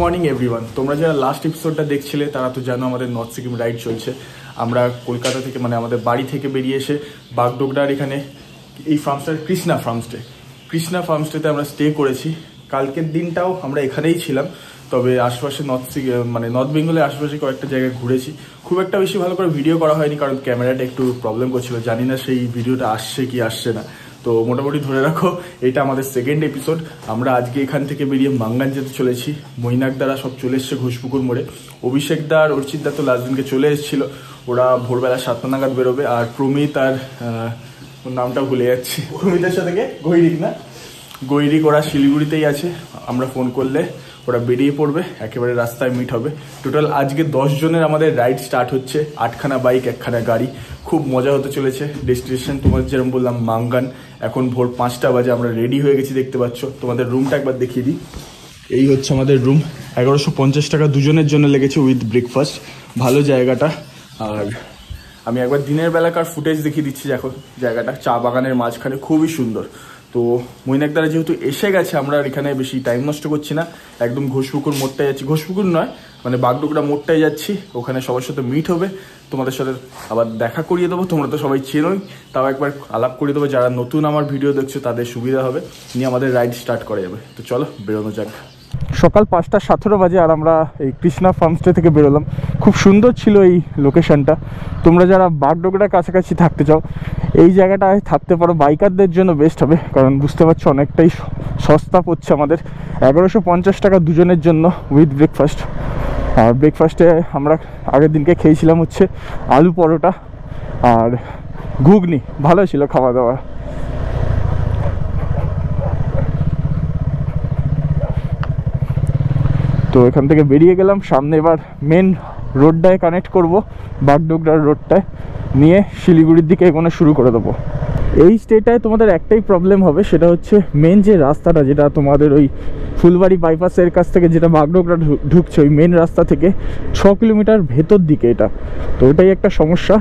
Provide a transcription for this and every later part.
Morning everyone. তোমরা যারা last এপিসোডটা দেখছিলে তারা তো জানো আমাদের নর্থ সিকিম রাইড চলছে। আমরা কলকাতা থেকে মানে আমাদের বাড়ি থেকে বেরিয়ে এসে বাগডোগরার এখানে এই ফার্মস্টে কৃষ্ণা ফার্মস্টেতে আমরা স্টে করেছি। কালকের দিনটাও আমরা এখানেই ছিলাম, তবে আশপাশে নর্থ বেঙ্গলের আশপাশে কয়েকটা জায়গায় ঘুরেছি। খুব একটা বেশি ভালো করে ভিডিও করা হয়নি, কারণ ক্যামেরাটা একটু প্রবলেম করছিল। জানি না সেই ভিডিওটা আসছে কি আসছে না, তো মোটামুটি ধরে রাখো এটা আমাদের সেকেন্ড এপিসোড। আমরা আজকে এখান থেকে বেরিয়ে মাঙ্গান যেতে চলেছি। মৈনাকদারা সব চলে এসছে ঘোষপুকুর মোড়ে। অভিষেকদা আর অর্চিতদা তো লাস্ট দিনকে চলে এসেছিল, ওরা ভোরবেলা 7টা নাগাদ বেরোবে। আর প্রমিত আর নামটা ভুলে যাচ্ছি, প্রমিতের সাথে গৈরিক ওরা শিলিগুড়িতেই আছে। আমরা ফোন করলে ওরা বেরিয়ে পড়বে, একেবারে রাস্তায় মিট হবে। টোটাল আজকে 10 জনের আমাদের রাইড স্টার্ট হচ্ছে, 8খানা বাইক 1খানা গাড়ি। খুব মজা হতে চলেছে। ডেস্টিনেশন তোমাদের যেরকম বললাম মাঙ্গান। এখন ভোর 5টা বাজে, আমরা রেডি হয়ে গেছি দেখতে পাচ্ছ। তোমাদের রুমটা একবার দেখিয়ে দিই। এই হচ্ছে আমাদের রুম। 1150 টাকা দুজনের জন্য লেগেছে উইথ ব্রেকফাস্ট। ভালো জায়গাটা। আর আমি একবার দিনের বেলাকার ফুটেজ দেখিয়ে দিচ্ছি। দেখো জায়গাটা চা বাগানের মাঝখানে, খুবই সুন্দর। তো মৈনাকদারা যেহেতু এসে গেছে, আমরা আর এখানে বেশি টাইম নষ্ট করছি না। একদম ঘোষপুকুর মোড়টায় যাচ্ছি। ঘোষপুকুর নয়, মানে বাগডোগরা মোড়টায় যাচ্ছি। ওখানে সবার সাথে মিট হবে, তোমাদের সাথে আবার দেখা করিয়ে দেবো। তোমরা তো সবাই চেনোই, তাও একবার আলাপ করিয়ে দেবো। যারা নতুন আমার ভিডিও দেখছো তাদের সুবিধা হবে, নিয়ে আমাদের রাইড স্টার্ট করা যাবে। তো চলো বেরোনো যাক। সকাল 5টা 17 বাজে আর আমরা এই কৃষ্ণা ফার্মস্টে থেকে বেরোলাম। খুব সুন্দর ছিল এই লোকেশনটা। তোমরা যারা বাগডোগরার কাছাকাছি থাকতে চাও এই জায়গাটায় থাকতে পারো, বাইকারদের জন্য বেস্ট হবে। কারণ বুঝতে পারছো অনেকটাই সস্তা পড়ছে আমাদের। 1150 টাকা দুজনের জন্য উইথ ব্রেকফাস্ট। আর ব্রেকফাস্টে আমরা আগের দিনকে খেয়েছিলাম হচ্ছে আলু পরোটা আর ঘুগনি। ভালো ছিল খাওয়া দাওয়া। তো এখান থেকে বেরিয়ে গেলাম। সামনে এবার মেন রোডটায় কানেক্ট করব, বাগডোগরার রোডটায় নিয়ে শিলিগুড়ির দিকে এগোনো শুরু করে দেবো। এই স্টেটায় তোমাদের একটাই প্রবলেম হবে, সেটা হচ্ছে মেন যে রাস্তাটা, যেটা তোমাদের ওই ফুলবাড়ি বাইপাসের কাছ থেকে যেটা বাগডোগরা ঢুকছে, ওই মেন রাস্তা থেকে 6 কিলোমিটার ভেতর দিকে এটা। তো ওটাই একটা সমস্যা,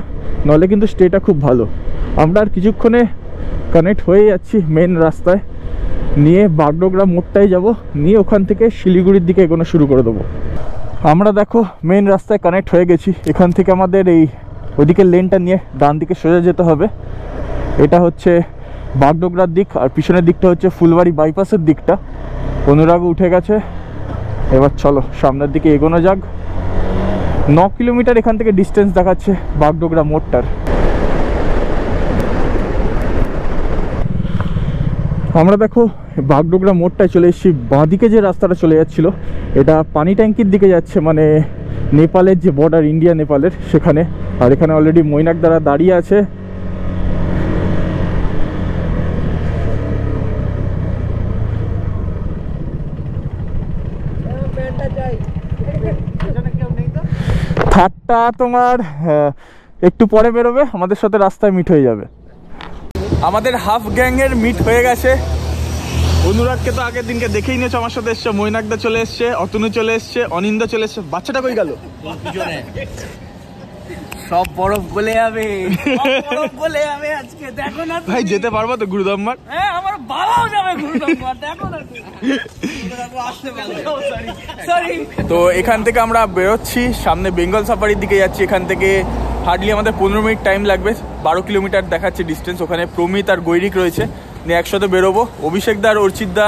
নাহলে কিন্তু স্টেটা খুব ভালো। আমরা আর কিছুক্ষণে কানেক্ট হয়ে যাচ্ছি মেন রাস্তায়, নিয়ে বাগডোগরা মোড়টায় যাব, নিয়ে ওখান থেকে শিলিগুড়ির দিকে এগোনো শুরু করে দেবো। আমরা দেখো মেন রাস্তায় কানেক্ট হয়ে গেছি। এখান থেকে আমাদের এই ওদিকে লেনটা নিয়ে ডান দিকে সোজা যেতে হবে। এটা হচ্ছে বাগডোগরার দিক, আর পিছনের দিকটা হচ্ছে ফুলবাড়ি বাইপাসের দিকটা। অনুরাগ উঠে গেছে। এবার চলো সামনের দিকে এগোনো যাক। 9 কিলোমিটার এখান থেকে ডিস্টেন্স দেখাচ্ছে বাগডোগরা মোড়টার। আমরা দেখো বাগডোগরা মোড়টায় চলে এসেছি। বাঁদিকে যে রাস্তাটা চলে যাচ্ছিল এটা পানি ট্যাঙ্কির দিকে যাচ্ছে, মানে নেপালের যে বর্ডার, ইন্ডিয়া নেপালের সেখানে। আর এখানে অলরেডি মৈনাকদারা দাঁড়িয়ে আছে। থার্ডটা তোমার একটু পরে বেরোবে, আমাদের সাথে রাস্তায় মিট হয়ে যাবে। আমাদের হাফ গ্যাংয়ের মিট হয়ে গেছে। অনুরাগকে তো আগের দিনকে দেখেই নিয়েছো, আমার সাথে এসছে। মৈনাকদা চলে এসছে, অতনু চলে এসছে, অনিন্দা চলে এসছে। বাচ্চাটা কই গেল? সব বরফ গলে যাবে, গলে যাবে আজকে। দেখো না ভাই, যেতে পারবো তো গুরুদাম্মার? হ্যাঁ, আমার বাবাও যাবে গুরুদাম্মার। দেখো না আসতে পারবে। সরি। তো এখান থেকে আমরা বেরোচ্ছি, সামনে বেঙ্গল সাফারির দিকে যাচ্ছি। এখান থেকে হার্ডলি আমাদের 15 মিনিট টাইম লাগবে। 12 কিলোমিটার দেখাচ্ছে ডিস্টেন্স। ওখানে প্রমিত আর গৈরিক রয়েছে, নিয়ে একসাথে বেরোবো। অভিষেকদা আর অর্চিতদা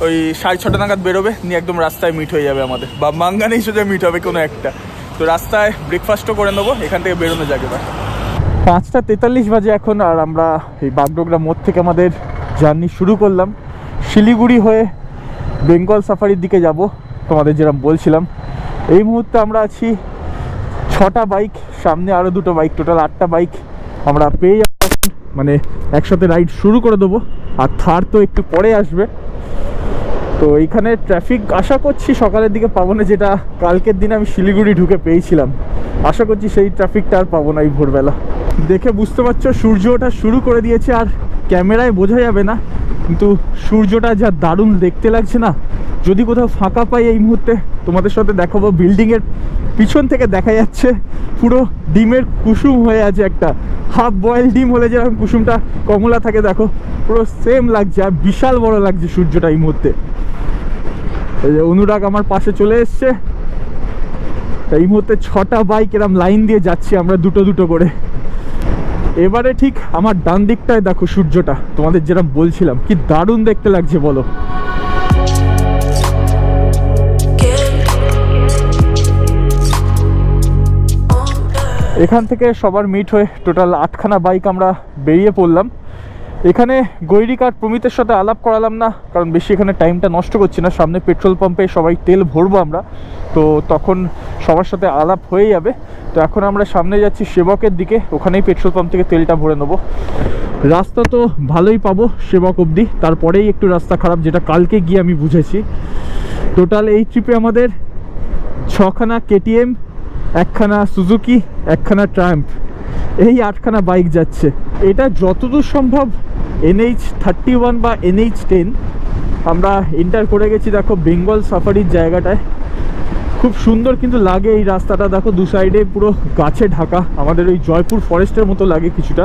ওই 6:30 নাগাদ বেরোবে, নিয়ে একদম রাস্তায় মিট হয়ে যাবে আমাদের, বা মাঙ্গানেই সোজা মিট হবে কোনো একটা। তো রাস্তায় ব্রেকফাস্টও করে নেবো, এখান থেকে বেরোনো যাবে। এবার 5:43 বাজে এখন। আর আমরা এই বাগডোগরা মোড় থেকে আমাদের জার্নি শুরু করলাম। শিলিগুড়ি হয়ে বেঙ্গল সাফারির দিকে যাব, তোমাদের যেরকম বলছিলাম। এই মুহূর্তে আমরা আছি 6টা বাইক, সামনে আরও 2টো বাইক, টোটাল 8টা বাইক আমরা পেয়ে যাব। মানে একসাথে রাইড শুরু করে দেবো। আর থার্ড তো একটু পরে আসবে। তো এইখানে ট্রাফিক আশা করছি সকালের দিকে পাবো না, যেটা কালকের দিন আমি শিলিগুড়ি ঢুকে পেয়েছিলাম। আশা করছি সেই ট্রাফিকটা আর পাবো না এই ভোরবেলা। দেখে বুঝতে পারছো সূর্য ওঠা শুরু করে দিয়েছে। আর ক্যামেরায় বোঝা যাবে না, কিন্তু সূর্যটা যা দারুণ দেখতে লাগছে না। যদি কোথাও ফাঁকা পাই এই মুহূর্তে তোমাদের সাথে দেখাবো। বিল্ডিংয়ের পিছন থেকে দেখা যাচ্ছে পুরো ডিমের কুসুম হয়ে আছে। একটা হাফ বয়েল ডিম হলে যেরকম কুসুমটা কমলা থাকে, দেখো পুরো সেম লাগছে। আর বিশাল বড় লাগছে সূর্যটা এই মুহূর্তে। এই যে অনুরাগ আমার পাশে চলে এসছে। এই মুহূর্তে 6টা বাইক এরম লাইন দিয়ে যাচ্ছি আমরা, দুটো দুটো করে। এবারে ঠিক আমার ডান দিকটায় দেখো সূর্যটা, তোমাদের যেরকম বলছিলাম কি দারুণ দেখতে লাগছে বলো। এখান থেকে সবার মিট হয়ে টোটাল 8খানা বাইক আমরা বেরিয়ে পড়লাম। এখানে গৈরিক আর প্রমিতের সাথে আলাপ করালাম না, কারণ বেশি এখানে টাইমটা নষ্ট করছি না। সামনে পেট্রোল পাম্পে সবাই তেল ভরবো আমরা, তো তখন সবার সাথে আলাপ হয়ে যাবে। তো এখন আমরা সামনে যাচ্ছি সেবকের দিকে, ওখানেই পেট্রোল পাম্প থেকে তেলটা ভরে নেবো। রাস্তা তো ভালোই পাবো সেবক অবধি, তারপরেই একটু রাস্তা খারাপ, যেটা কালকে গিয়ে আমি বুঝেছি। টোটাল এই ট্রিপে আমাদের 6খানা KTM, 1খানা সুজুকি, 1খানা ট্রায়াম্ফ, এই 8খানা বাইক যাচ্ছে। এটা যতদূর সম্ভব NH31 বা NH10 আমরা এন্টার করে গেছি। দেখো বেঙ্গল সাফারির জায়গাটায় খুব সুন্দর কিন্তু লাগে এই রাস্তাটা। দেখো দু সাইডে পুরো গাছে ঢাকা, আমাদের ওই জয়পুর ফরেস্টের মতো লাগে কিছুটা।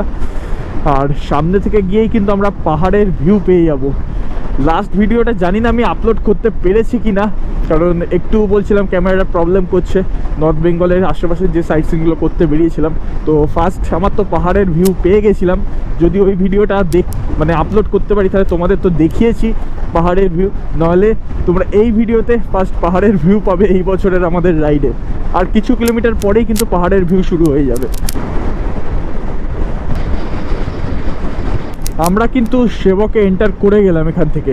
আর সামনে থেকে গিয়েই কিন্তু আমরা পাহাড়ের ভিউ পেয়ে যাব। লাস্ট ভিডিওটা জানি না আমি আপলোড করতে পেরেছি কি না, কারণ একটু বলছিলাম ক্যামেরাটা প্রবলেম করছে। নর্থ বেঙ্গলের আশেপাশে যে সাইট সিনগুলো করতে বেরিয়েছিলাম, তো ফার্স্ট আমার তো পাহাড়ের ভিউ পেয়ে গেছিলাম। যদি ওই ভিডিওটা মানে আপলোড করতে পারি তাহলে তোমাদের তো দেখিয়েছি পাহাড়ের ভিউ, নাহলে তোমরা এই ভিডিওতে ফার্স্ট পাহাড়ের ভিউ পাবে এই বছরের আমাদের রাইডে। আর কিছু কিলোমিটার পরেই কিন্তু পাহাড়ের ভিউ শুরু হয়ে যাবে। আমরা কিন্তু সেবকে এন্টার করে গেলাম এখান থেকে,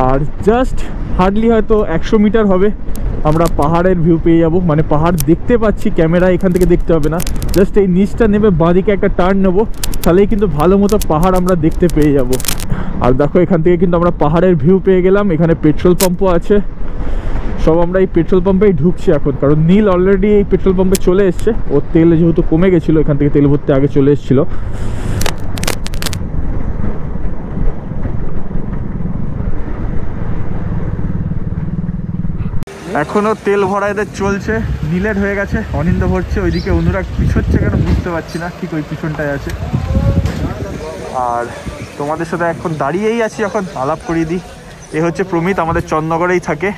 আর জাস্ট হার্ডলি হয়তো 100 মিটার হবে আমরা পাহাড়ের ভিউ পেয়ে যাব। মানে পাহাড় দেখতে পাচ্ছি, ক্যামেরা এখান থেকে দেখতে হবে না, জাস্ট এই নিচটা নেবে বাঁদিকে একটা টার্ন নেবো, তাহলেই কিন্তু ভালো মতো পাহাড় আমরা দেখতে পেয়ে যাব। আর দেখো এখান থেকে কিন্তু আমরা পাহাড়ের ভিউ পেয়ে গেলাম। এখানে পেট্রোল পাম্পও আছে। সব আমরা এই পেট্রোল পাম্পেই ঢুকছি এখন, কারণ নীল অলরেডি এই পেট্রোল পাম্পে চলে এসছে। ওর তেল যেহেতু কমে গেছিলো, এখান থেকে তেল ভরতে আগে চলে এসেছিলো। এখনো তেল ভরা এদের চলছে, নীলের হয়ে গেছে, অনিন্দ ভরছে। ওইদিকে অনুরাগ পিছোচ্ছে কেন বুঝতে পারছি না, ঠিক ওই পিছনটায় আছে। আর তোমাদের সাথে এখন দাঁড়িয়েই আছি, এখন আলাপ করিয়ে দিই। এ হচ্ছে প্রমিত, আমাদের চন্দননগরেই থাকে,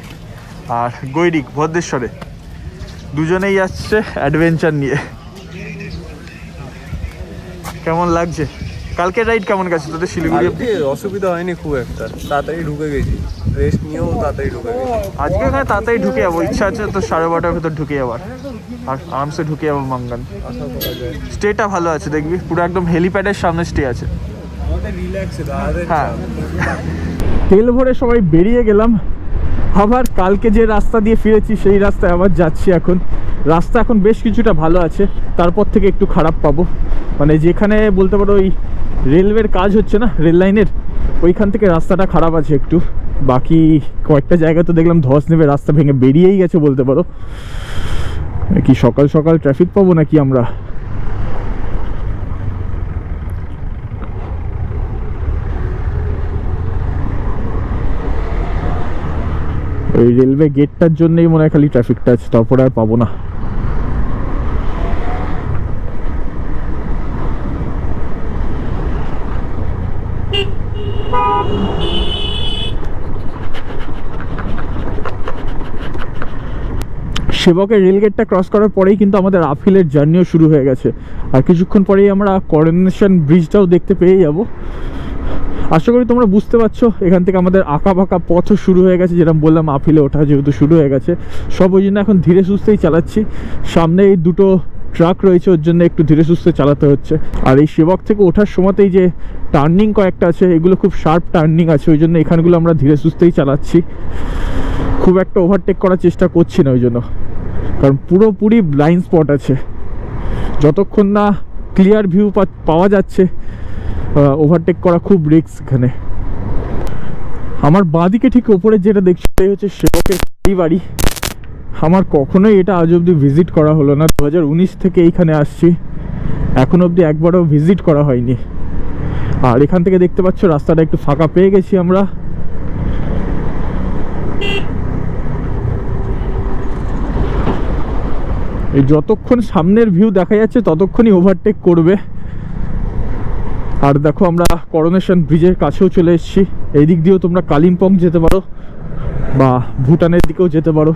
আর গৈরিক ভদ্রেশ্বরে। দুজনেই আসছে অ্যাডভেঞ্চার নিয়ে। কেমন লাগছে? কালকে রাইড কেমন গেছে তোদের শিলিগুড়ি? অসুবিধা হয়নি খুব একটা, তাড়াতাড়ি ঢুকে গেছি, রেস্ট নিয়েও তাড়াতাড়ি ঢুকে গেছি। আজকে ওখানে তাড়াতাড়ি ঢুকে যাবো, ইচ্ছা আছে তো 12:30টার ভেতর ঢুকে যাবার, আর আরামসে ঢুকে যাবো মাঙ্গান। স্টেটা ভালো আছে দেখবি, পুরো একদম হেলিপ্যাডের সামনে স্টে আছে। হ্যাঁ, তেল ভরে সবাই বেরিয়ে গেলাম। আবার কালকে যে রাস্তা দিয়ে ফিরেছি সেই রাস্তায় আবার যাচ্ছি এখন। রাস্তা এখন বেশ কিছুটা ভালো আছে, তারপর থেকে একটু খারাপ পাবো। মানে যেখানে বলতে পারো ওই রেলওয়ের কাজ হচ্ছে না, রেল লাইনের, ওইখান থেকে রাস্তাটা খারাপ আছে একটু। বাকি কয়েকটা জায়গা তো দেখলাম ধস নেবে, রাস্তা ভেঙে বেরিয়েই গেছে বলতে পারো। কি সকাল সকাল ট্রাফিক পাবো নাকি আমরা? ওই রেলওয়ে গেটটার জন্যই মনে হয় খালি ট্রাফিকটা আছে, তারপরে আর পাবো না। সেবকের রেলগেটটা ক্রস করার পরেই কিন্তু আমাদের আপহিলের জার্নিও শুরু হয়ে গেছে। আর কিছুক্ষণ পরেই আমরা করোনেশন ব্রিজটাও দেখতে পেয়ে যাব। আশা করি তোমরা বুঝতে পারছো, এখান থেকে আমাদের আঁকা বাঁকা পথও শুরু হয়ে গেছে। যেরকম বললাম আপহিলে ওঠা যেহেতু শুরু হয়ে গেছে, সব ওই জন্য এখন ধীরে সুস্থেই চালাচ্ছি। সামনে এই দুটো ট্রাক রয়েছে, ওর জন্য একটু ধীরে সুস্থে চালাতে হচ্ছে। আর এই সেবক থেকে ওঠার সময়তেই যে টার্নিং কয়েকটা আছে, এগুলো খুব শার্প টার্নিং আছে, ওই জন্য এখানগুলো আমরা ধীরে সুস্থেই চালাচ্ছি। খুব একটা ওভারটেক করার চেষ্টা করছি না ওই জন্য, কারণ পুরোপুরি ব্লাইন্ড স্পট আছে। যতক্ষণ না ক্লিয়ার ভিউ পাওয়া যাচ্ছে, ওভারটেক করা খুব রিস্ক এখানে। আমার বাঁদিকে ঠিক ওপরে যেটা দেখছি এই হচ্ছে সেবকের বাড়ি। আমার কখনোই এটা আজ অবধি ভিজিট করা হলো না। 2019 থেকে এইখানে আসছি, এখন অবধি একবারও ভিজিট করা হয়নি। আর এখান থেকে দেখতে পাচ্ছ রাস্তাটা একটু ফাঁকা পেয়ে গেছি আমরা। এই যতক্ষণ সামনের ভিউ দেখা যাচ্ছে ততক্ষণই ওভারটেক করবে। আর দেখো আমরা করোনেশন ব্রিজের কাছেও চলে এসেছি। এই দিক দিয়েও তোমরা কালিম্পং যেতে পারো। বা ভুটানের দিকেও যেতে পারো।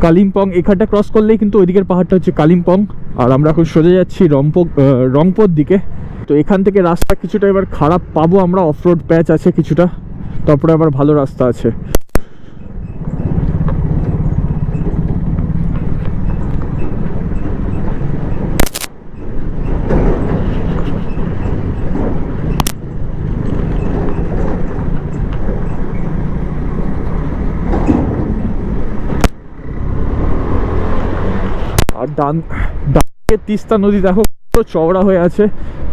কালিম্পং এখানটা ক্রস করলেই কিন্তু ওইদিকের পাহাড়টা হচ্ছে কালিম্পং। আর আমরা এখন সোজা যাচ্ছি রংপোর দিকে। তো এখান থেকে রাস্তা কিছুটা এবার খারাপ পাবো আমরা, অফ রোড প্যাচ আছে কিছুটা, তারপরে আবার ভালো রাস্তা আছে। আর ডান তিস্তা নদী দেখো চওড়া হয়ে আছে।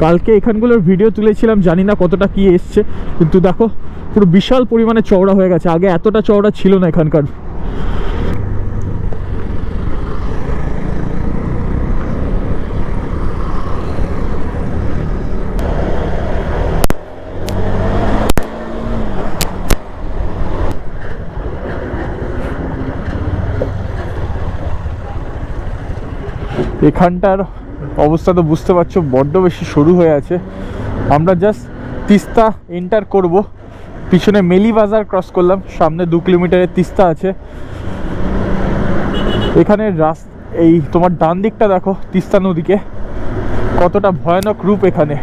কালকে এখানগুলোর ভিডিও তুলেছিলাম, জানি না কতটা কি এসছে, কিন্তু দেখো পুরো বিশাল পরিমাণে চওড়া হয়ে গেছে। আগে এতটা চওড়া ছিল না এখানকার। এখানটার অবস্থা তো বুঝতে পারছো, বড্ড বেশি সরু হয়ে আছে। আমরা জাস্ট তিস্তা এন্টার করব, পিছনে মেলি বাজার ক্রস করলাম, সামনে 2 কিলোমিটারের তিস্তা আছে। এখানে এই তোমার ডান দিকটা দেখো তিস্তা নদীকে কতটা ভয়ানক রূপ এখানে।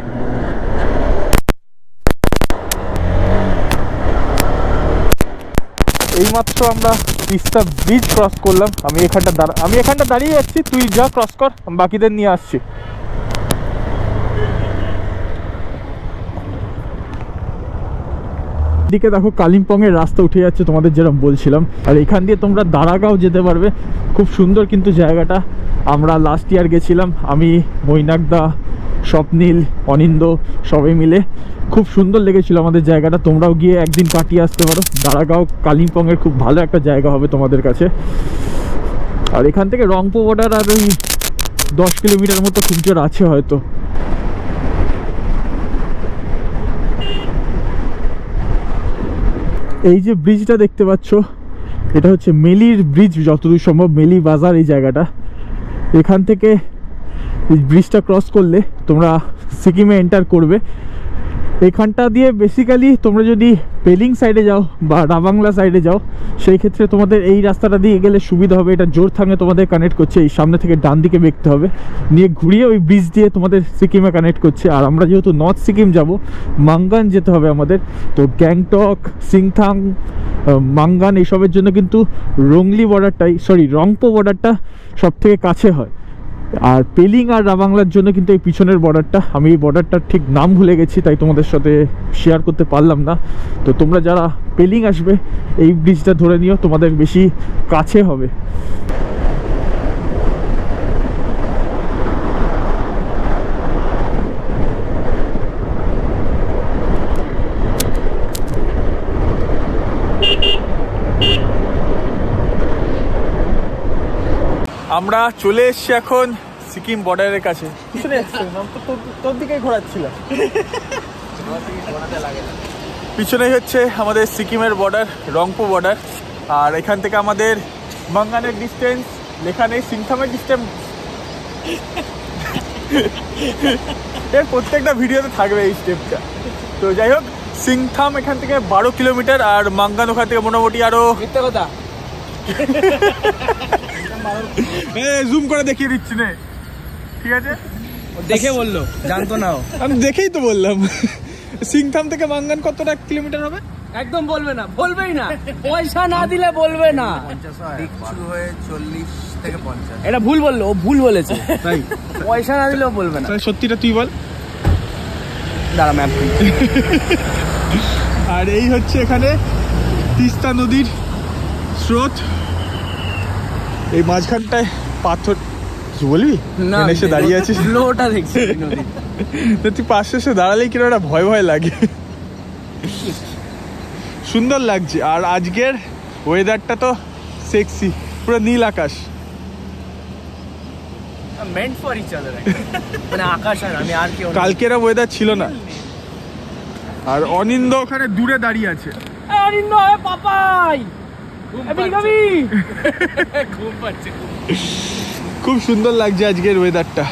এইমাত্র আমরা তিস্তা ব্রিজ ক্রস করলাম। আমি এখানটা দাঁড়িয়ে যাচ্ছি, তুই যা ক্রস কর, আমি বাকিদের নিয়ে আসছি। দিকে দেখো কালিম্পং এর রাস্তা উঠে যাচ্ছে তোমাদের যেরকম বলছিলাম। আর এখান দিয়ে তোমরা দারাগাঁও যেতে পারবে, খুব সুন্দর কিন্তু জায়গাটা। আমরা লাস্ট ইয়ার গেছিলাম, আমি, মৈনাকদা, স্বপ্নীল, অনিন্দ সবাই মিলে, খুব সুন্দর লেগেছিল আমাদের জায়গাটা। তোমরাও গিয়ে একদিন কাটিয়ে আসতে পারো। দারাগাঁও কালিম্পং এর খুব ভালো একটা জায়গা হবে তোমাদের কাছে। আর এখান থেকে রংপো বর্ডার আর ওই 10 কিলোমিটার মতো খুব জোর আছে হয়তো। এই যে ব্রিজটা দেখতে পাচ্ছ, এটা হচ্ছে মেলির ব্রিজ, যতদূর সম্ভব মেলি বাজার এই জায়গাটা। এখান থেকে এই ব্রিজটা ক্রস করলে তোমরা সিকিমে এন্টার করবে। এখানটা দিয়ে বেসিক্যালি তোমরা যদি পেলিং সাইডে যাও বা রাবাংলা সাইডে যাও, সেই ক্ষেত্রে তোমাদের এই রাস্তাটা দিয়ে গেলে সুবিধা হবে। এটা জোরথাঙে তোমাদের কানেক্ট করছে, এই সামনে থেকে ডান দিকে বেঁকতে হবে, নিয়ে ঘুরিয়ে ওই ব্রিজ দিয়ে তোমাদের সিকিমে কানেক্ট করছে। আর আমরা যেহেতু নর্থ সিকিম যাব, মাঙ্গান যেতে হবে আমাদের, তো গ্যাংটক, সিংথাং, মাঙ্গান এইসবের জন্য কিন্তু রংপো বর্ডারটা সব থেকে কাছে হয়। আর পেলিং আর রাবাংলার জন্য কিন্তু এই পিছনের বর্ডারটা, আমি এই বর্ডারটার ঠিক নাম ভুলে গেছি, তাই তোমাদের সাথে শেয়ার করতে পারলাম না। তো তোমরা যারা পেলিং আসবে এই ব্রিজটা ধরে নিও, তোমাদের বেশি কাছে হবে। আমরা চলে এসেছি এখন সিকিম বর্ডারের কাছে। পিছনে তোর দিকেই ঘোরাচ্ছিলাম। পিছনে হচ্ছে আমাদের সিকিমের বর্ডার, রংপো বর্ডার। আর এখান থেকে আমাদের মাঙ্গানের ডিস্টেন্স লেখা নেই, সিংথামের ডিস্টেন্স এর প্রত্যেকটা ভিডিওতে থাকবে এই স্টেপটা। তো যাই হোক, সিংথাম এখান থেকে 12 কিলোমিটার, আর মাঙ্গান ওখান থেকে মোটামুটি আরো কথা জুম করে দেখিয়ে দিচ্ছি না, ঠিক আছে? দেখে বললো, জানতো না, আমি দেখেই তো বললাম। সিংথাম থেকে মাঙ্গান কতটা কিলোমিটার হবে? একদম বলবে না, বলবেই না, পয়সা না দিলে বলবে না। শুরু হয়ে 40 থেকে 50। এটা ভুল বললো, ও ভুল বলেছে, তাই পয়সা না দিলেও বলবে না। সত্যিটা তুই বল। দাঁড়া ম্যাপ। আর এই হচ্ছে এখানে তিস্তা নদীর স্রোত। এই মাঝখানটায় পাথর, কিছু বলবি? না, এসে দাঁড়িয়ে আছিস, লোটা দেখছি নদী। তুই পাশে এসে দাঁড়ালেই কিনা একটা ভয় ভয় লাগে। সুন্দর লাগছে। আর আজকের ওয়েদারটা তো সেক্সি, পুরো নীল আকাশ। মেন্ট ফর ইচ আদার, মানে আকাশ আর আমি, আর কি। কালকের ওয়েদার ছিল না। আর অনিন্দ ওখানে দূরে দাঁড়িয়ে আছে। অনিন্দ পাপাই খুব সুন্দর লাগছে আজকের ওয়েদারটা।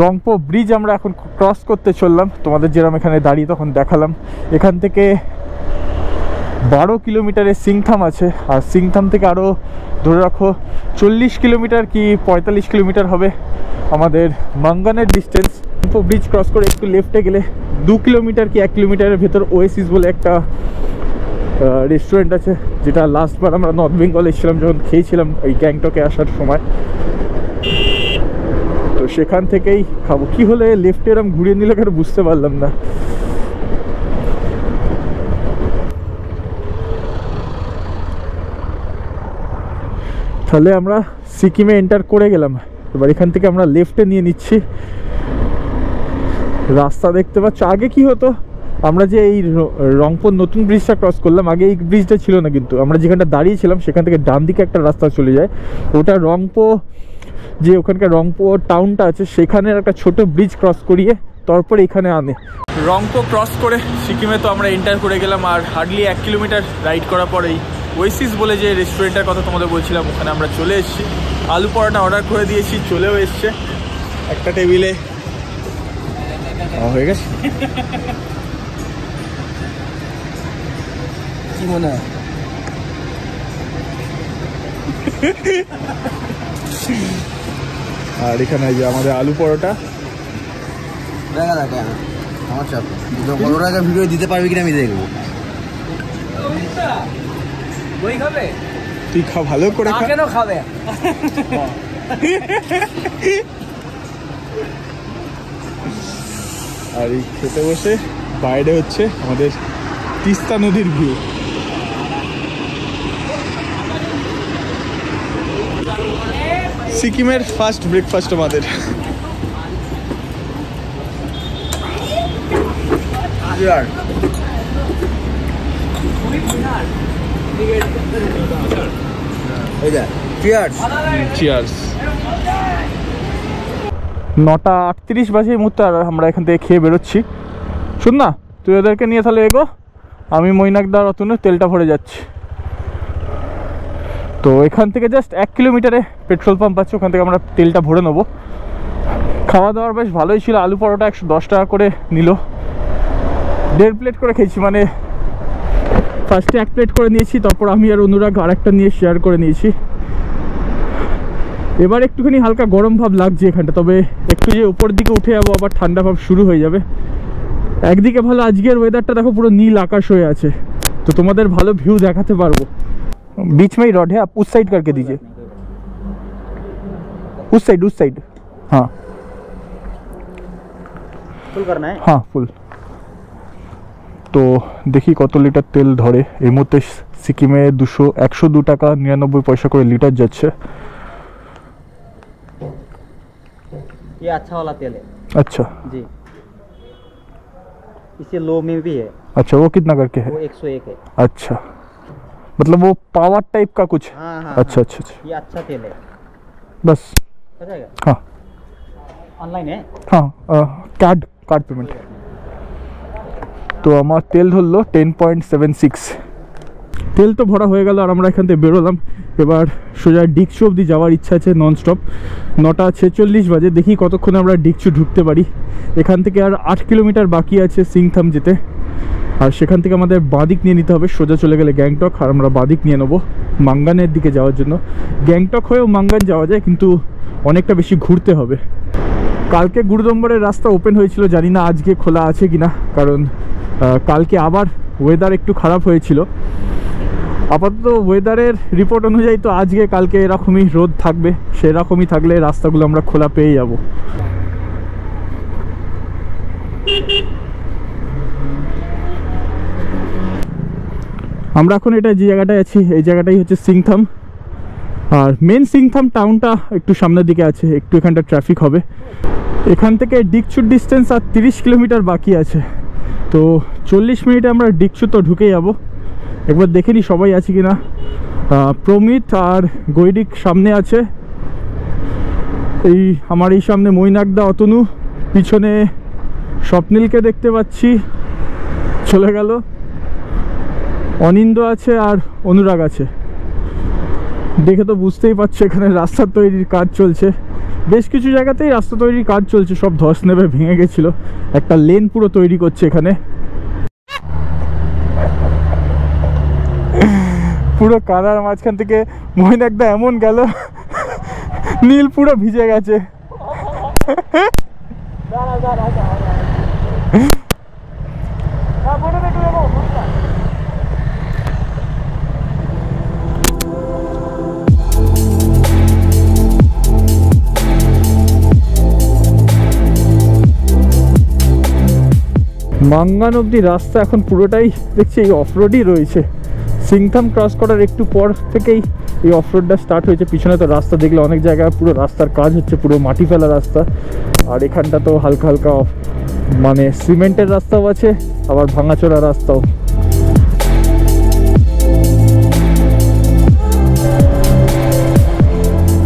রংপো ব্রিজ আমরা এখন ক্রস করতে চললাম, তোমাদের যেরকম এখানে দাঁড়িয়ে তখন দেখালাম। এখান থেকে 12 কিলোমিটারের সিংথাম আছে, আর সিংথাম থেকে আরও ধরে রাখো 40 কিলোমিটার কি 45 কিলোমিটার হবে আমাদের মাঙ্গানের ডিস্টেন্স। ব্রিজ ক্রস করে একটু লেফটে গেলে 2 কিলোমিটার কি 1 কিলোমিটারের ভেতর ওয়েসিস বলে একটা রেস্টুরেন্ট আছে, যেটা লাস্টবার আমরা নর্থ বেঙ্গল এসেছিলাম যখন খেয়েছিলাম এই গ্যাংটকে আসার সময়। তো সেখান থেকেই খাবো। কি হলে লেফটে এরম ঘুরিয়ে নিলে কেন বুঝতে পারলাম না। তাহলে আমরা সিকিমে এন্টার করে গেলাম। এবার এখান থেকে আমরা লেফটে নিয়ে নিচ্ছি। রাস্তা দেখতে পাচ্ছ। আগে কি হতো, আমরা যে এই রংপুর নতুন ব্রিজটা ক্রস করলাম, আগে এই ব্রিজটা ছিল না, কিন্তু আমরা যেখানটা দাঁড়িয়েছিলাম সেখান থেকে ডান দিকে একটা রাস্তা চলে যায়, ওটা রংপো, যে ওখানকার রংপো টাউনটা আছে সেখানের একটা ছোট ব্রিজ ক্রস করিয়ে তারপর এখানে আনে। রংপো ক্রস করে সিকিমে তো আমরা এন্টার করে গেলাম, আর হার্ডলি 1 কিলোমিটার রাইড করার পরেই ওয়েসিস বলে যে রেস্টুরেন্টের কথা তোমাদের বলছিলাম ওখানে আমরা চলে এসেছি। আলু পরোটা অর্ডার করে দিয়েছি, চলেও এসছে একটা টেবিলে হয়ে গেছে। কি মনে হয় আর এখানে যে আমাদের আলু পরোটা। দেখা যাক আমার চাপ পরোটা ভিডিও দিতে পারবি কিনা আমি দেখবো। বই খাবে? তুই খা, ভালো করে খা। কেন খাবে? আর এই খেতে বসে বাইরে হচ্ছে আমাদের তিস্তা নদীর ভিউ। সিকিমের ফার্স্ট ব্রেকফাস্ট আমাদের। চিয়ার্স। 9:38 বাজে এই মুহূর্তে, আর আমরা এখান থেকে খেয়ে বেরোচ্ছি। শুন না, তুই ওদেরকে নিয়ে তাহলে এগো, আমি মৈনাকদার অতনু তেলটা ভরে যাচ্ছি। তো এখান থেকে জাস্ট 1 কিলোমিটারে পেট্রোল পাম্প আছে, ওখান থেকে আমরা তেলটা ভরে নেবো। খাওয়া দাওয়ার বেশ ভালোই ছিল। আলু পরোটা 110 টাকা করে নিল, 1.5 প্লেট করে খেয়েছি। মানে ফার্স্টে 1 প্লেট করে নিয়েছি, তারপর আমি আর অনুরাগ আরেকটা নিয়ে শেয়ার করে নিয়েছি। এবার একটুখানি হালকা গরম ভাব লাগছে এখানটা, তবে একটু যে উপর দিকে উঠে যাবো আবার ঠান্ডা ভাব শুরু হয়ে যাবে। একদিকে ভালো, আজকের ওয়েদারটা দেখো পুরো নীল আকাশ হয়ে আছে, তো তোমাদের ভালো ভিউ দেখাতে পারবো। बीच में ही रॉड है, आप उस साइड करके दीजिए, उस साइड। हाँ फुल करना है। हाँ फुल। तो देखी कत लिटार तेल धरे এই মুহূর্তে সিকিমে 102 টাকা 99 পয়সা করে লিটার যাচ্ছে। ये अच्छा वाला तेल है। अच्छा जी, इसे लो में भी है। अच्छा, वो कितना करके है? वो 101 है। अच्छा, मतलब वो पावर टाइप का कुछ। हाँ हाँ अच्छा हाँ। अच्छा अच्छा, ये अच्छा तेल है। बस हो जाएगा। हाँ ऑनलाइन है। हाँ, कार्ड पेमेंट। তো আমার তেল ধরলো 10.76। তেল তো ভরা হয়ে গেল, আর আমরা এখান থেকে বেরোলাম। এবার সোজা ডিকচু অবধি যাওয়ার ইচ্ছা আছে নন স্টপ। 9:46 বাজে, দেখি কতক্ষণে আমরা ডিকচু ঢুকতে পারি। এখান থেকে আর 8 কিলোমিটার বাকি আছে সিংথাম যেতে, আর সেখান থেকে আমাদের বাঁদিক নিয়ে নিতে হবে। সোজা চলে গেলে গ্যাংটক, আর আমরা বাঁদিক নিয়ে নেবো মাঙ্গানের দিকে যাওয়ার জন্য। গ্যাংটক হয়েও মাঙ্গান যাওয়া যায়, কিন্তু অনেকটা বেশি ঘুরতে হবে। কালকে গুরুদম্বরের রাস্তা ওপেন হয়েছিল, জানি না আজকে খোলা আছে কিনা, কারণ কালকে আবার ওয়েদার একটু খারাপ হয়েছিল। আপাতত ওয়েদারের রিপোর্ট অনুযায়ী তো আজকে কালকে এরকমই রোদ থাকবে, সেরকমই থাকলে রাস্তাগুলো আমরা খোলা পেয়ে যাব। আমরা এখন এটা যে জায়গাটায় আছি এই জায়গাটাই হচ্ছে সিংথাম, আর মেন সিংথাম টাউনটা একটু সামনের দিকে আছে, একটু এখানটা ট্রাফিক হবে। এখান থেকে ডিকচুর ডিস্টেন্স আর 30 কিলোমিটার বাকি আছে, তো 40 মিনিটে আমরা ডিকচু তো ঢুকে যাব। একবার দেখে নিই সবাই আছে কিনা। প্রমিত আর গৈরিক সামনে আছে, এই আমার এই সামনে মৈনাকদা, অতনু, পিছনে স্বপ্নিলকে দেখতে পাচ্ছি, চলে গেল। অনিন্দ আছে আর অনুরাগ আছে। দেখে তো বুঝতেই পারছো এখানে রাস্তা তৈরির কাজ চলছে, বেশ কিছু জায়গাতেই রাস্তা তৈরির কাজ চলছে। সব ধস নেবে ভেঙে গেছিল, একটা লেন পুরো তৈরি করছে এখানে। পুরো কাদার মাঝখান থেকে মৈনাকদা এমন গেল, নীল পুরো ভিজে গেছে। মাঙ্গান অব্দি রাস্তা এখন পুরোটাই দেখছি এই অফরোডই রয়েছে। সিংথাম ক্রস করার একটু পর থেকেই এই অফরোডটা স্টার্ট হয়েছে। পিছনে তো রাস্তা দেখলে অনেক জায়গায় পুরো রাস্তার কাজ হচ্ছে, পুরো মাটি ফেলা রাস্তা। আর এখানটা তো হালকা হালকা মানে সিমেন্টের রাস্তাও আছে, আবার ভাঙাচোরা রাস্তাও।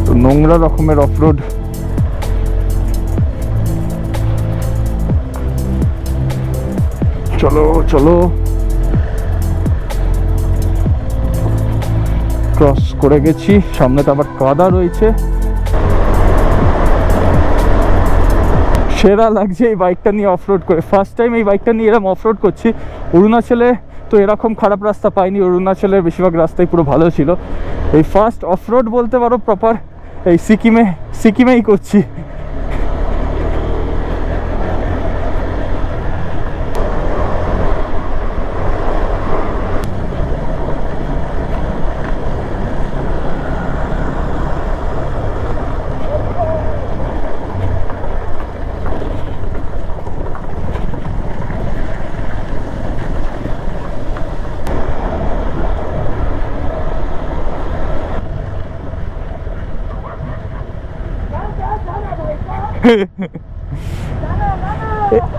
তো নোংরা রকমের অফরোড। চলো চলো, ক্রস করে গেছি, সামনে তো আবার কাদা রয়েছে। সেরা লাগছে এই বাইকটা নিয়ে অফরোড করে। ফার্স্ট টাইম এই বাইকটা নিয়ে এরকম অফরোড করছি। অরুণাচলে তো এরকম খারাপ রাস্তা পাইনি, অরুণাচলের বেশিরভাগ রাস্তাই পুরো ভালো ছিল। এই ফার্স্ট অফরোড বলতে পারো প্রপার এই সিকিমেই করছি।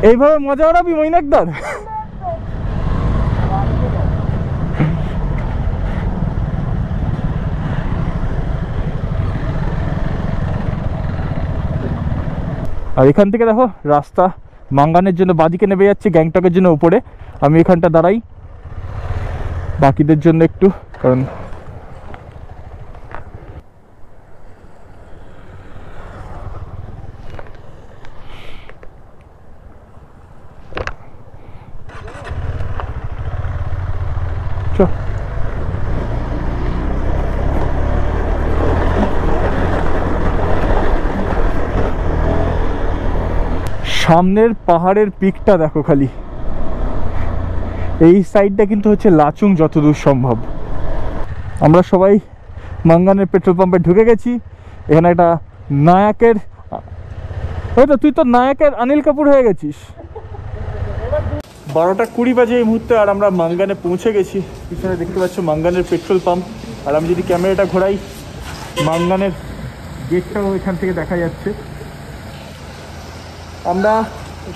এইভাবে মজা ওড়াবি মৈনাকদার? আর এখান থেকে দেখো রাস্তা মাঙ্গানের জন্য বাদিকে নেমে যাচ্ছে, গ্যাংটকের জন্য উপরে। আমি এখানটা দাঁড়াই বাকিদের জন্য একটু, কারণ সামনের পাহাড়ের পিকটা দেখো খালি। এই সাইডটা কিন্তু হচ্ছে লাচুং যতদূর সম্ভব। আমরা সবাই মাঙ্গানের পেট্রোল পাম্পে ঢুকে গেছি। এখানে একটা নায়কের, হয়তো তুই তো নায়কের অনিল কাপুর হয়ে গেছিস। 12:20 বাজে এই মুহূর্তে, আর আমরা মাঙ্গানে পৌঁছে গেছি। পিছনে দেখতে পাচ্ছ মাঙ্গানের পেট্রোল পাম্প। আর আমি যদি ক্যামেরাটা ঘোরাই, মাঙ্গানের গেটটাও এখান থেকে দেখা যাচ্ছে। আমরা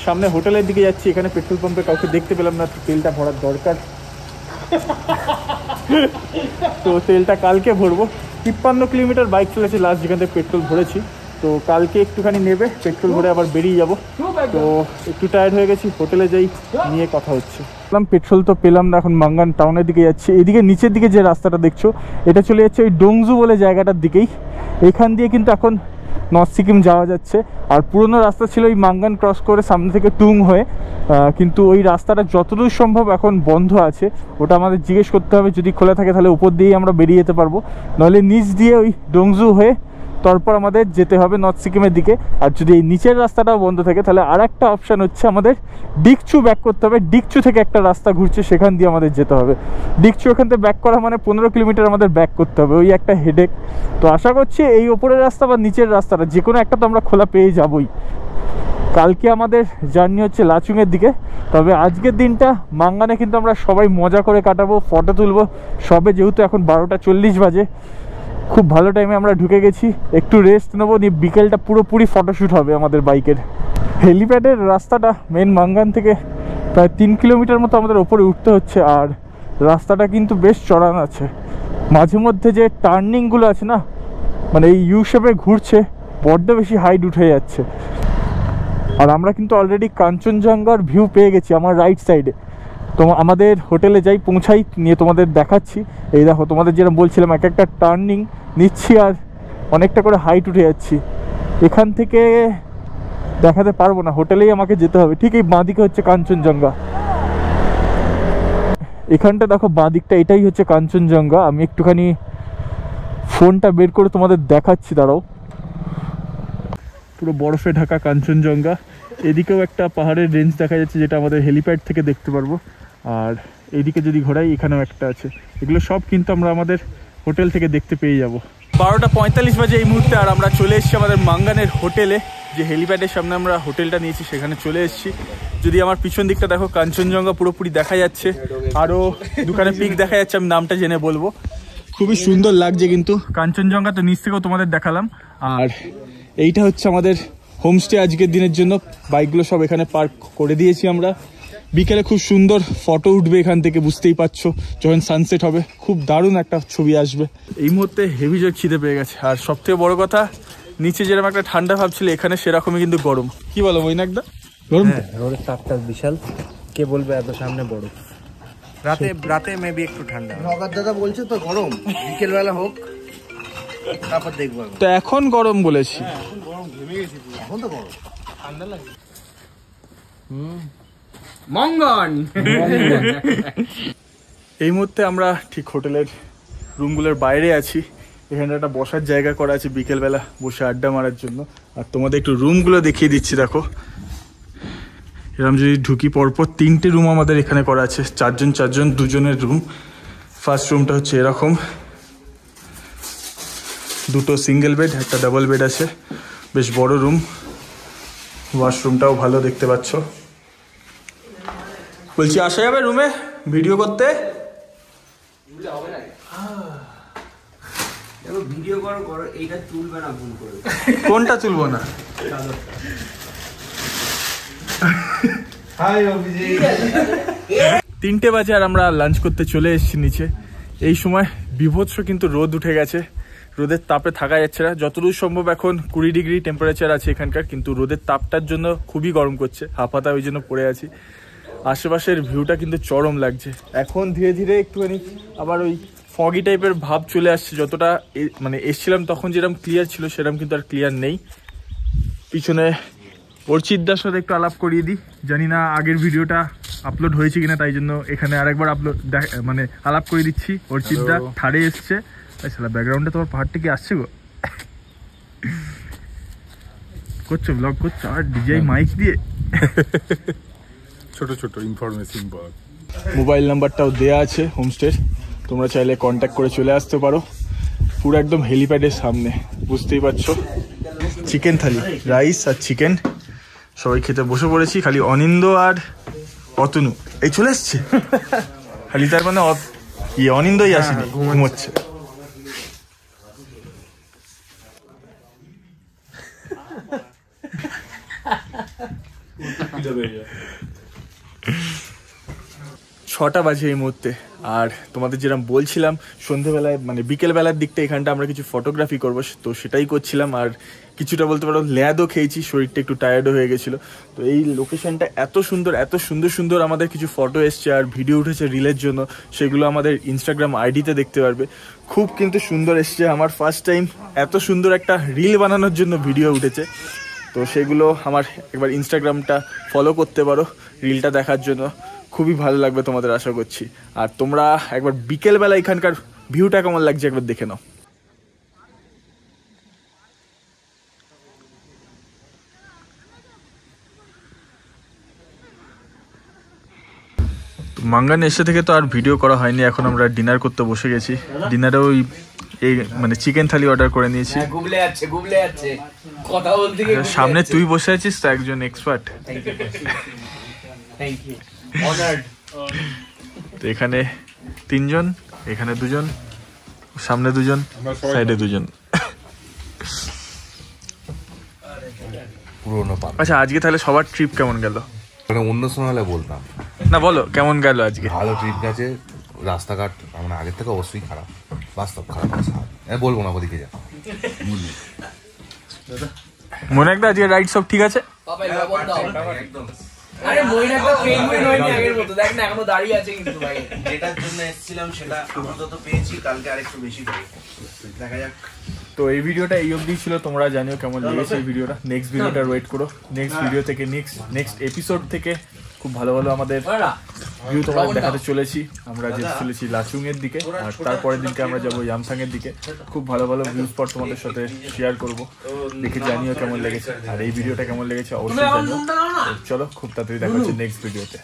সামনে হোটেলের দিকে যাচ্ছি। এখানে পেট্রোল পাম্পে কাউকে দেখতে পেলাম না, তো তেলটা ভরার দরকার। তো তেলটা কালকে ভরবো। 53 কিলোমিটার বাইক চলেছে লাস্ট যেখান থেকে পেট্রোল ভরেছি। তো কালকে একটুখানি নেবে পেট্রোল ভরে আবার বেরিয়ে যাব। তো একটু টায়ার্ড হয়ে গেছি, হোটেলে যাই, নিয়ে কথা হচ্ছে। পেট্রোল তো পেলাম না, এখন মাঙ্গান টাউনের দিকে যাচ্ছি। এদিকে নিচের দিকে যে রাস্তাটা দেখছো, এটা চলে যাচ্ছে ওই ডোংজু বলে জায়গাটার দিকেই। এখান দিয়ে কিন্তু এখন নর্থ সিকিম যাওয়া যাচ্ছে। আর পুরোনো রাস্তা ছিল ওই মাঙ্গান ক্রস করে সামনে থেকে টুং হয়ে, কিন্তু ওই রাস্তাটা যতদূর সম্ভব এখন বন্ধ আছে। ওটা আমাদের জিজ্ঞেস করতে হবে, যদি খোলা থাকে তাহলে উপর দিয়েই আমরা বেরিয়ে যেতে পারবো, নাহলে নিচ দিয়ে ওই ডোংজু হয়ে তারপর আমাদের যেতে হবে নর্থ সিকিমের দিকে। আর যদি এই নিচের রাস্তাটাও বন্ধ থাকে তাহলে আর একটা অপশান হচ্ছে আমাদের ডিকচু ব্যাক করতে হবে। ডিকচু থেকে একটা রাস্তা ঘুরছে, সেখান দিয়ে আমাদের যেতে হবে। ডিকচু ওখান থেকে ব্যাক করা মানে 15 কিলোমিটার আমাদের ব্যাক করতে হবে, ওই একটা হেডেক। তো আশা করছি এই ওপরের রাস্তা বা নিচের রাস্তাটা যে কোনো একটা তো আমরা খোলা পেয়ে যাবই। কালকে আমাদের জার্নি হচ্ছে লাচুংয়ের দিকে। তবে আজকের দিনটা মাঙ্গানে কিন্তু আমরা সবাই মজা করে কাটাবো, ফটো তুলবো সবে, যেহেতু এখন 12:40 বাজে। খুব ভালো টাইমে আমরা ঢুকে গেছি, একটু রেস্ট নেবো, নিয়ে বিকেলটা পুরোপুরি ফটোশ্যুট হবে আমাদের বাইকের। হেলিপ্যাডের রাস্তাটা মেন মাঙ্গান থেকে প্রায় 3 কিলোমিটার মতো আমাদের ওপরে উঠতে হচ্ছে। আর রাস্তাটা কিন্তু বেশ চড়ান আছে, মাঝে মধ্যে যে টার্নিংগুলো আছে না, মানে এই ইউ শেপে ঘুরছে, বড্ড বেশি হাইট উঠে যাচ্ছে। আর আমরা কিন্তু অলরেডি কাঞ্চনজঙ্ঘার ভিউ পেয়ে গেছি আমার রাইট সাইডে। তো আমাদের হোটেলে যাই, পৌঁছাই, নিয়ে তোমাদের দেখাচ্ছি। এই দেখো, তোমাদের যেরকম বলছিলাম এক একটা টার্নিং নিচ্ছি আর অনেকটা করে হাইট উঠে যাচ্ছি। এখান থেকে দেখাতে পারবো না, হোটেলেই আমাকে যেতে হবে। ঠিক এই বাঁদিকে হচ্ছে কাঞ্চনজঙ্ঘা। এখানটা দেখো বাঁ দিকটা, এটাই হচ্ছে কাঞ্চনজঙ্ঘা। আমি একটুখানি ফোনটা বের করে তোমাদের দেখাচ্ছি, দাঁড়াও। পুরো বরফে ঢাকা কাঞ্চনজঙ্ঘা। এদিকেও একটা পাহাড়ের রেঞ্জ দেখা যাচ্ছে, যেটা আমাদের হেলিপ্যাড থেকে দেখতে পারবো। আর এইদিকে যদি ঘোরাই, এখানেও একটা আছে। এগুলো সব কিন্তু আমরা আমাদের হোটেল থেকে দেখতে পেয়ে যাব। 12:45 বাজে এই মুহূর্তে, আর আমরা চলে এসেছি আমাদের মাঙ্গানের হোটেলে। যে হেলিপ্যাডের সামনে আমরা হোটেলটা নিয়েছি সেখানে চলে এসেছি। যদি আমার পিছন দিকটা দেখো, কাঞ্চনজঙ্ঘা পুরোপুরি দেখা যাচ্ছে। আরও দুখানে পিক দেখা যাচ্ছে, আমি নামটা জেনে বলবো। খুবই সুন্দর লাগছে কিন্তু কাঞ্চনজঙ্ঘা তো নিচ থেকেও তোমাদের দেখালাম। আর এইটা হচ্ছে আমাদের হোমস্টে আজকের দিনের জন্য। বাইকগুলো সব এখানে পার্ক করে দিয়েছি আমরা। বিকেলে খুব সুন্দর ফটো উঠবে এখান থেকে, বুঝতেই পারছো। যখন সানসেট হবে খুব দারুণ একটা ছবি আসবে। এই মুহূর্তে হেভি জোর খিদে পেয়ে গেছে। আর সব থেকে বড় কথা, নিচে যেরকম একটা ঠান্ডা ভাব ছিল, এখানে সেরকমই কিন্তু গরম। কি বলো মৈনাকদা? গরম? রোদের তাপটা বিশাল। কে বলবে এত সামনে বরফ? রাতে মেবি একটু ঠান্ডা। নগর দাদা বলছে তো গরম, বিকেল বেলা হোক, তারপর দেখবো। তো এখন গরম বলেছি। এখন তো গরম, ঠান্ডা লাগে। মঙ্গন। এই মুহূর্তে আমরা ঠিক হোটেলের রুমগুলোর বাইরে আছি। এখানে একটা বসার জায়গা করা আছে বিকেলবেলা বসে আড্ডা মারার জন্য। আর তোমাদের একটু রুমগুলো দেখিয়ে দিচ্ছি, দেখো। এরকম যদি ঢুকি, পরপর 3টে রুম আমাদের এখানে করা আছে। 4জন 2জনের রুম। ফার্স্ট রুমটা হচ্ছে এরকম, 2টো সিঙ্গেল বেড, একটা ডাবল বেড আছে। বেশ বড় রুম। ওয়াশরুমটাও ভালো দেখতে পাচ্ছ। বলছি আসা যাবে রুমে ভিডিও করতে? ভিডিও করো, এইটা তুলবে না ভুল করে। কোনটা তুলবো না? হাই অভিজিৎ। 3টে বাজে আর আমরা লাঞ্চ করতে চলে এসেছি নিচে। এই সময় বিভৎস কিন্তু রোদ উঠে গেছে। রোদের তাপে থাকা যাচ্ছে না। যতদূর সম্ভব এখন 20 ডিগ্রি টেম্পারেচার আছে এখানকার, কিন্তু রোদের তাপটার জন্য খুবই গরম করছে। হাঁপাতা ওই জন্য পড়ে আছি। আশেপাশের ভিউটা কিন্তু চরম লাগছে। এখন ধীরে ধীরে একটুখানি আবার ওই ফগি টাইপের ভাব চলে আসছে। যতটা মানে এসছিলাম তখন যেরকম ক্লিয়ার ছিল, সেরকম কিন্তু আর ক্লিয়ার নেই। পিছনে অর্চিতদার সাথে একটু আলাপ করিয়ে দিই। জানি না আগের ভিডিওটা আপলোড হয়েছে কিনা, তাই জন্য এখানে আরেকবার মানে আলাপ করে দিচ্ছি। অর্চিতদা থাড়ে এসছে। সালা ব্যাকগ্রাউন্ডে তোমার পাহাড়টা কি আসছে গো? করছো ব্লগ করছো আর ডিজাই মাইক দিয়ে ছোট ছোট ইনফরমেশন পাওয়া। মোবাইল নাম্বারটাও দেয়া আছে হোমস্টের, তোমরা চাইলে কন্ট্যাক্ট করে চলে আসতে পারো। পুরো একদম হেলিপ্যাডের সামনে, বুঝতেই পারছো। চিকেন থালি, রাইস আর চিকেন, সবাই খেতে বসে পড়েছি। খালি অনিন্দ আর অতনু এই চলে এসছে। খালি তার মানে অনিন্দই আসেনি, ঘুমোচ্ছে। ছটা বাজে এই মুহূর্তে। আর তোমাদের যেরকম বলছিলাম, সন্ধ্যেবেলায় মানে বিকেলবেলার দিকটা এখানটা আমরা কিছু ফটোগ্রাফি করবো, তো সেটাই করছিলাম। আর কিছুটা বলতে পারো ল্যাদও খেয়েছি, শরীরটা একটু টায়ার্ডও হয়ে গেছিলো। তো এই লোকেশনটা এত সুন্দর আমাদের কিছু ফটো এসছে আর ভিডিও উঠেছে রিলের জন্য, সেগুলো আমাদের ইনস্টাগ্রাম আইডিতে দেখতে পারবে। খুব কিন্তু সুন্দর এসছে। আমার ফার্স্ট টাইম এত সুন্দর একটা রিল বানানোর জন্য ভিডিও উঠেছে। তো সেগুলো আমার একবার ইনস্টাগ্রামটা ফলো করতে পারো রিলটা দেখার জন্য। খুবই ভালো লাগবে তোমাদের, আশা করছি। আর তোমরা একবার বিকেলবেলা এখানকার ভিউটা কেমন লাগছে একবার দেখে নাও। মাঙ্গান এসে থেকে তো আর ভিডিও করা হয়নি। এখন আমরা ডিনার করতে বসে গেছি। ডিনারে ওই এই মানে চিকেন থালি অর্ডার করে নিয়েছি। গুবলে যাচ্ছে কথা বলতে গিয়ে। সামনে তুই বসে আছিস তো, একজন এক্সপার্ট। Thank you honoured. তো এখানে 3জন, এখানে 2জন, সামনে 2জন, সাইডে 2জন। পুরোনো পাল। আচ্ছা, আজকে তাহলে সবার ট্রিপ কেমন গেল? মানে অন্য সময় হলে বলতাম না, বলো কেমন গেল আজকে? ভালো ট্রিপ গেছে। রাস্তাঘাট মানে আগের থেকে অবশ্যই খারাপ, বাস্তব খারাপ। বলবো না, ওদিকে যা। মনে একটা আজকে রাইড সব ঠিক আছে? আরে মইনাটা পেইনই হয়নি আগের মতো, দেখ না এখনো দাঁড়িয়ে আছে কিন্তু ভাই। যেটার জন্য এসেছিলাম সেটা আপাতত পেয়েছি, কালকে আরেকটু বেশি পাবো, দেখা যাক। তো এই ভিডিওটা এই অবধি ছিল। তোমরা জানিও কেমন লেগেছে এই ভিডিওটা। নেক্সট ভিডিওটা ওয়েট করো। নেক্সট ভিডিও থেকে নেক্সট এপিসোড থেকে খুব ভালো আমাদের ভিউ তোমাদের দেখাতে চলেছি। আমরা যেতে চলেছি লাচুং এর দিকে, আর তারপরের দিনকে আমরা যাবো ইয়ামথাং এর দিকে। খুব ভালো ভালো ভিউ স্পট তোমাদের সাথে শেয়ার করব, দেখে জানিও কেমন লেগেছে, আর এই ভিডিওটা কেমন লেগেছে অবশ্যই জানিও। চলো খুব তাড়াতাড়ি দেখা হচ্ছে নেক্সট ভিডিওতে।